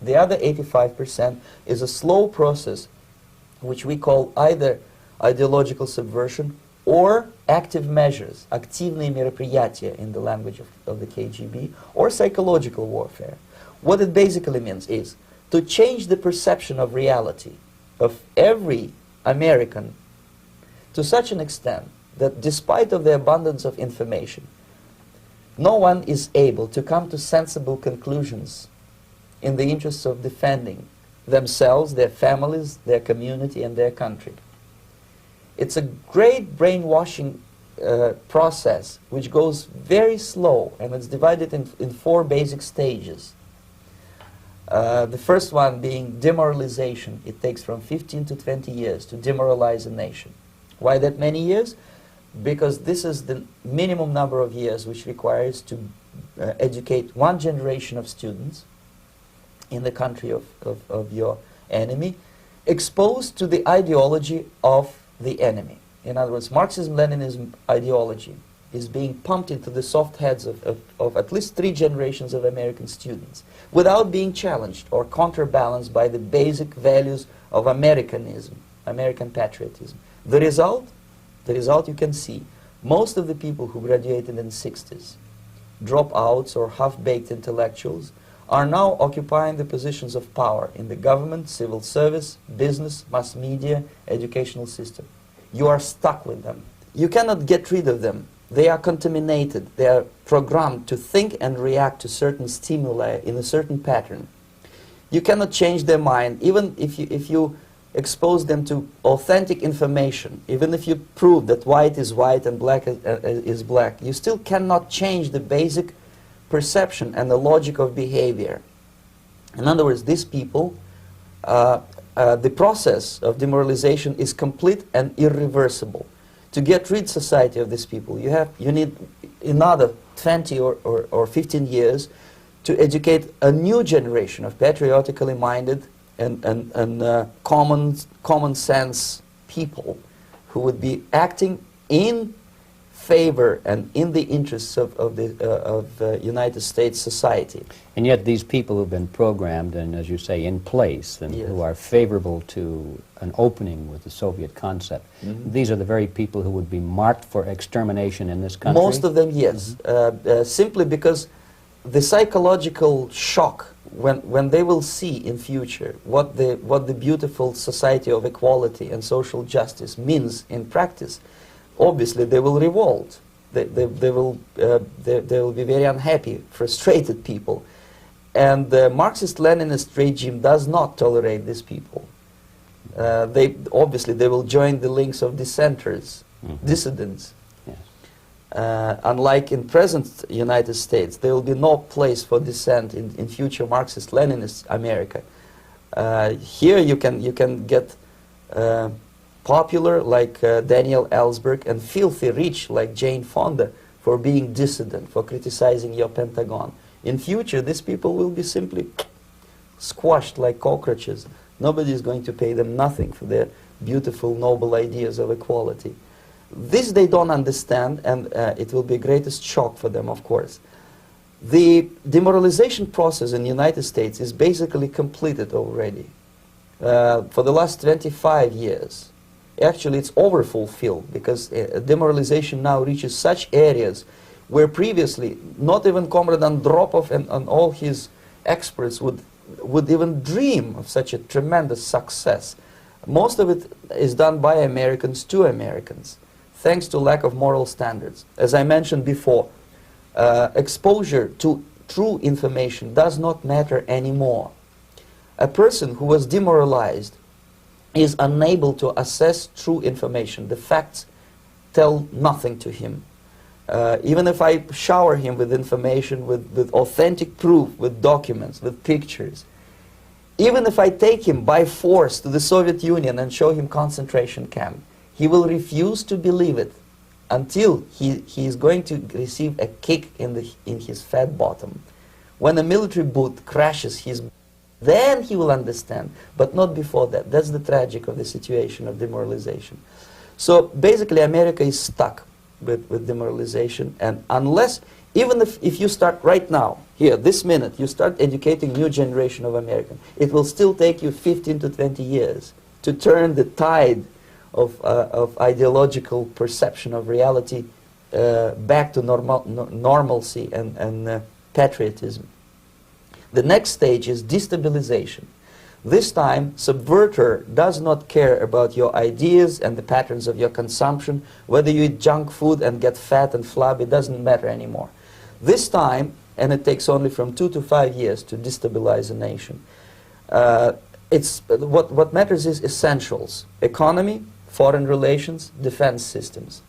The other 85% is a slow process which we call either ideological subversion or active measures, активные мероприятия in the language of the KGB, or psychological warfare. What it basically means is to change the perception of reality of every American to such an extent that despite of the abundance of information, no one is able to come to sensible conclusions in the interests of defending themselves, their families, their community, and their country. It's a great brainwashing process which goes very slow, and it's divided in 4 basic stages. The first one being demoralization. It takes from 15 to 20 years to demoralize a nation. Why that many years? Because this is the minimum number of years which requires to educate one generation of students in the country of your enemy, exposed to the ideology of the enemy. In other words, Marxism-Leninism ideology is being pumped into the soft heads of at least 3 generations of American students without being challenged or counterbalanced by the basic values of Americanism, American patriotism. The result you can see. Most of the people who graduated in the 60s, dropouts or half-baked intellectuals, are now occupying the positions of power in the government, civil service, business, mass media, educational system. You are stuck with them. You cannot get rid of them. They are contaminated. They are programmed to think and react to certain stimuli in a certain pattern. You cannot change their mind, even if you expose them to authentic information, even if you prove that white is white and black is black, you still cannot change the basic perception and the logic of behavior. In other words, these people, the process of demoralization is complete and irreversible. To get rid society of these people, you need another 20 or 15 years to educate a new generation of patriotically minded and common sense people who would be acting in favor and in the interests of United States society. And yet these people who've been programmed and, as you say, in place, and Yes. who are favorable to an opening with the Soviet concept, these are the very people who would be marked for extermination in this country? Most of them, yes. Simply because the psychological shock when they will see in future what the beautiful society of equality and social justice means in practice, obviously they will revolt. They will be very unhappy, frustrated people. And the Marxist-Leninist regime does not tolerate these people. Obviously they will join the links of dissenters, dissidents. Unlike in present United States, there will be no place for dissent in future Marxist-Leninist America. Here you can get popular like Daniel Ellsberg and filthy rich like Jane Fonda for being dissident, for criticizing your Pentagon. In future, these people will be simply squashed like cockroaches. Nobody is going to pay them nothing for their beautiful, noble ideas of equality. This they don't understand, and it will be the greatest shock for them, of course. The demoralization process in the United States is basically completed already. For the last 25 years, actually it's overfulfilled, because demoralization now reaches such areas where previously not even Comrade Andropov and all his experts would even dream of such a tremendous success. Most of it is done by Americans to Americans, thanks to lack of moral standards. As I mentioned before, exposure to true information does not matter anymore. A person who was demoralized is unable to assess true information. The facts tell nothing to him. Even if I shower him with information, with authentic proof, with documents, with pictures, even if I take him by force to the Soviet Union and show him concentration camp, he will refuse to believe it until he is going to receive a kick in his fat bottom. When a military boot crashes his, then he will understand, but not before that. That's the tragic of the situation of demoralization. So basically America is stuck with demoralization, and unless Even if you start right now, here, this minute, you start educating new generation of American, it will still take you 15 to 20 years to turn the tide of ideological perception of reality back to normalcy and patriotism. The next stage is destabilization. This time, subverter does not care about your ideas and the patterns of your consumption. Whether you eat junk food and get fat and flabby, it doesn't matter anymore. This time, and it takes only from 2 to 5 years to destabilize a nation, what matters is essentials: economy, foreign relations, defense systems.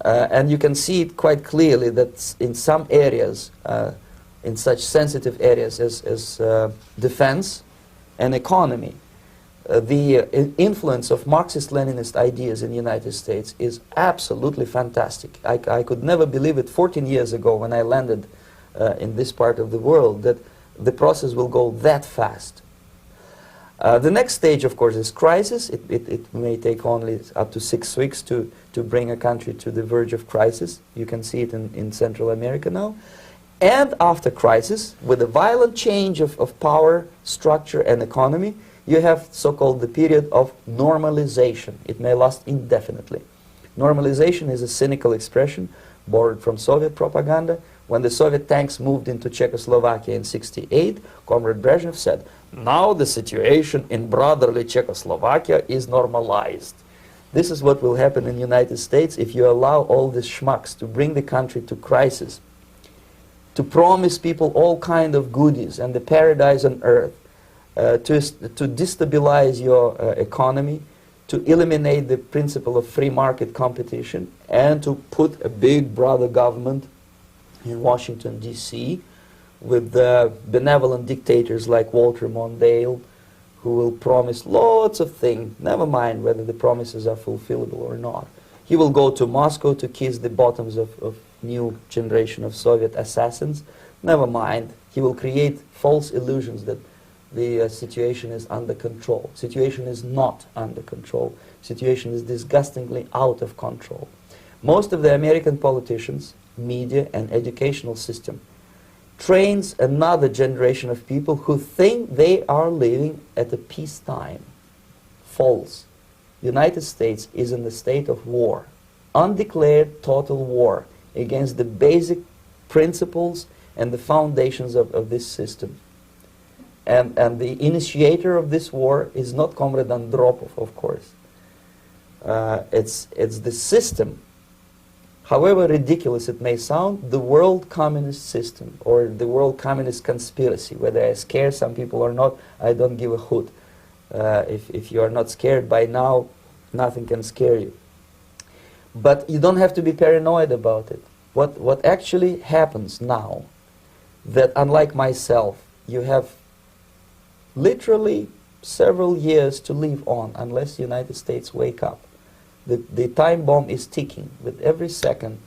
And you can see it quite clearly that in some areas, in such sensitive areas as defense and economy, the influence of Marxist-Leninist ideas in the United States is absolutely fantastic. I could never believe it 14 years ago when I landed in this part of the world that the process will go that fast. The next stage, of course, is crisis. It may take only up to 6 weeks to bring a country to the verge of crisis. You can see it in Central America now. And after crisis, with a violent change of power, structure, and economy, you have so-called the period of normalization. It may last indefinitely. Normalization is a cynical expression borrowed from Soviet propaganda. When the Soviet tanks moved into Czechoslovakia in '68, Comrade Brezhnev said, "Now the situation in brotherly Czechoslovakia is normalized." This is what will happen in the United States if you allow all these schmucks to bring the country to crisis, to promise people all kind of goodies and the paradise on earth, to destabilize your economy, to eliminate the principle of free market competition, and to put a big brother government in Washington, D.C., with benevolent dictators like Walter Mondale, who will promise lots of things, never mind whether the promises are fulfillable or not. He will go to Moscow to kiss the bottoms of new generation of Soviet assassins, never mind. He will create false illusions that the situation is under control. Situation is not under control. Situation is disgustingly out of control. Most of the American politicians, media, and educational system trains another generation of people who think they are living at a peacetime. False. The United States is in the state of war, undeclared total war against the basic principles and the foundations of this system. And the initiator of this war is not Comrade Andropov, of course. It's the system. However ridiculous it may sound, the world communist system or the world communist conspiracy, whether I scare some people or not, I don't give a hoot. If you are not scared by now, nothing can scare you. But you don't have to be paranoid about it. What actually happens now, that unlike myself, you have literally several years to live on unless the United States wake up. The time bomb is ticking. With every second,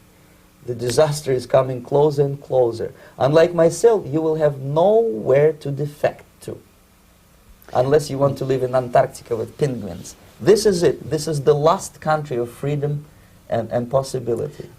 the disaster is coming closer and closer. Unlike myself, you will have nowhere to defect to, unless you want to live in Antarctica with penguins. This is it. This is the last country of freedom and possibility.